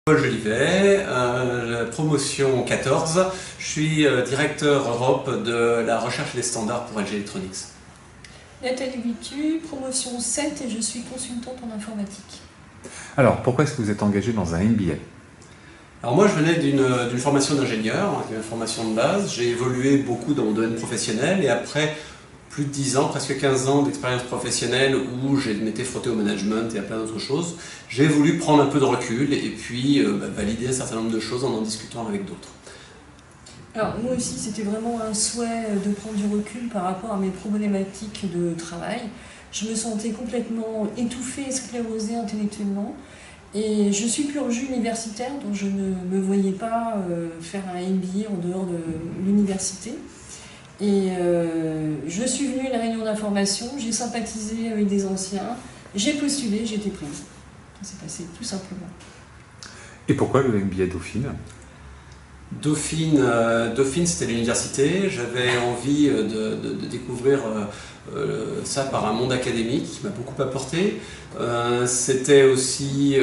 Paul Jolivet, promotion 14, je suis directeur Europe de la recherche et des standards pour LG Electronics. Nathalie Bitu, promotion 7 et je suis consultante en informatique. Alors, pourquoi est-ce que vous êtes engagé dans un MBA? Alors moi je venais d'une formation d'ingénieur, une formation de base, j'ai évolué beaucoup dans mon domaine professionnel et après plus de 10 ans, presque 15 ans d'expérience professionnelle où je m'étais frotté au management et à plein d'autres choses, j'ai voulu prendre un peu de recul et puis valider un certain nombre de choses en discutant avec d'autres. Alors moi aussi c'était vraiment un souhait de prendre du recul par rapport à mes problématiques de travail. Je me sentais complètement étouffée et sclérosée intellectuellement. Et je suis purgée universitaire, donc je ne me voyais pas faire un MBA en dehors de l'université. Et je suis venue à la réunion d'information, j'ai sympathisé avec des anciens, j'ai postulé, j'ai été prise. Ça s'est passé tout simplement. Et pourquoi le MBA Dauphine? Dauphine c'était l'université, j'avais envie de découvrir ça par un monde académique qui m'a beaucoup apporté. C'était aussi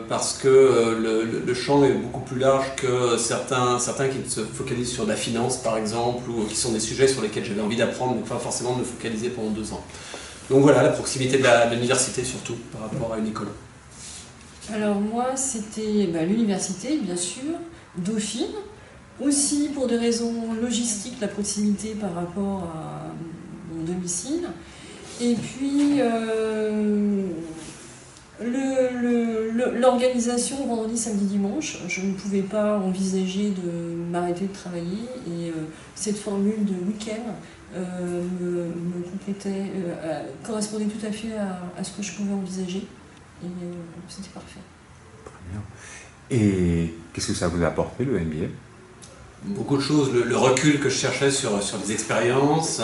parce que le champ est beaucoup plus large que certains qui se focalisent sur la finance par exemple, ou qui sont des sujets sur lesquels j'avais envie d'apprendre, mais pas forcément de me focaliser pendant 2 ans. Donc voilà, la proximité de l'université surtout par rapport à une école. Alors moi c'était l'université bien sûr, Dauphine, aussi pour des raisons logistiques, la proximité par rapport à mon domicile, et puis l'organisation vendredi, samedi, dimanche. Je ne pouvais pas envisager de m'arrêter de travailler et cette formule de week-end me complétait, correspondait tout à fait à ce que je pouvais envisager et c'était parfait. Très bien. Et qu'est-ce que ça vous a apporté le MBA? Beaucoup de choses, le recul que je cherchais sur les expériences,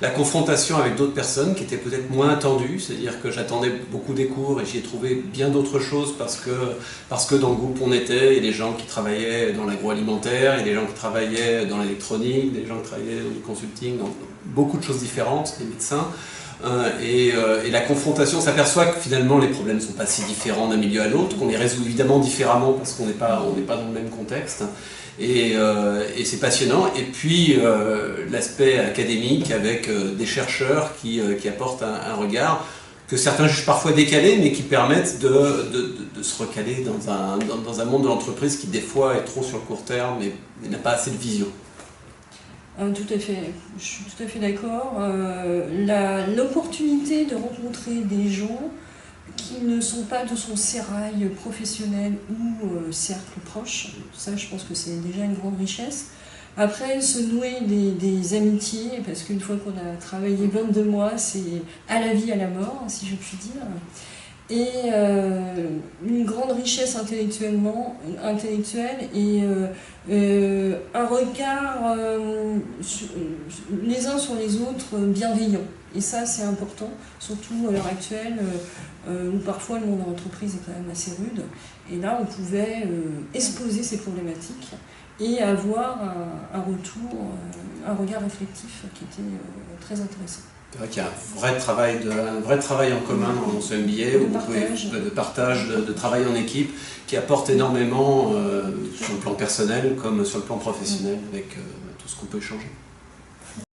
la confrontation avec d'autres personnes qui étaient peut-être moins attendues, c'est-à-dire que j'attendais beaucoup des cours et j'y ai trouvé bien d'autres choses parce que dans le groupe on était, il y a des gens qui travaillaient dans l'agroalimentaire, il y a des gens qui travaillaient dans l'électronique, des gens qui travaillaient dans le consulting, donc beaucoup de choses différentes, des médecins. Et la confrontation, on s'aperçoit que finalement les problèmes ne sont pas si différents d'un milieu à l'autre, qu'on les résout évidemment différemment parce qu'on n'est pas dans le même contexte. Et c'est passionnant. Et puis l'aspect académique avec des chercheurs qui apportent un regard que certains jugent parfois décalé, mais qui permettent de se recaler dans un monde de l'entreprise qui des fois est trop sur le court terme et n'a pas assez de vision. Tout à fait, je suis tout à fait d'accord. L'opportunité de rencontrer des gens qui ne sont pas de son sérail professionnel ou cercle proche, ça je pense que c'est déjà une grande richesse. Après, se nouer des amitiés, parce qu'une fois qu'on a travaillé 22 mois, c'est à la vie, à la mort, si je puis dire. Et une grande richesse intellectuelle et un regard les uns sur les autres bienveillant. Et ça c'est important, surtout à l'heure actuelle où parfois le monde de l'entreprise est quand même assez rude. Et là on pouvait exposer ces problématiques et avoir un retour, un regard réflectif qui était très intéressant. C'est vrai qu'il y a un vrai travail en commun dans ce MBA, de partage, de travail en équipe, qui apporte énormément sur le plan personnel comme sur le plan professionnel avec tout ce qu'on peut échanger.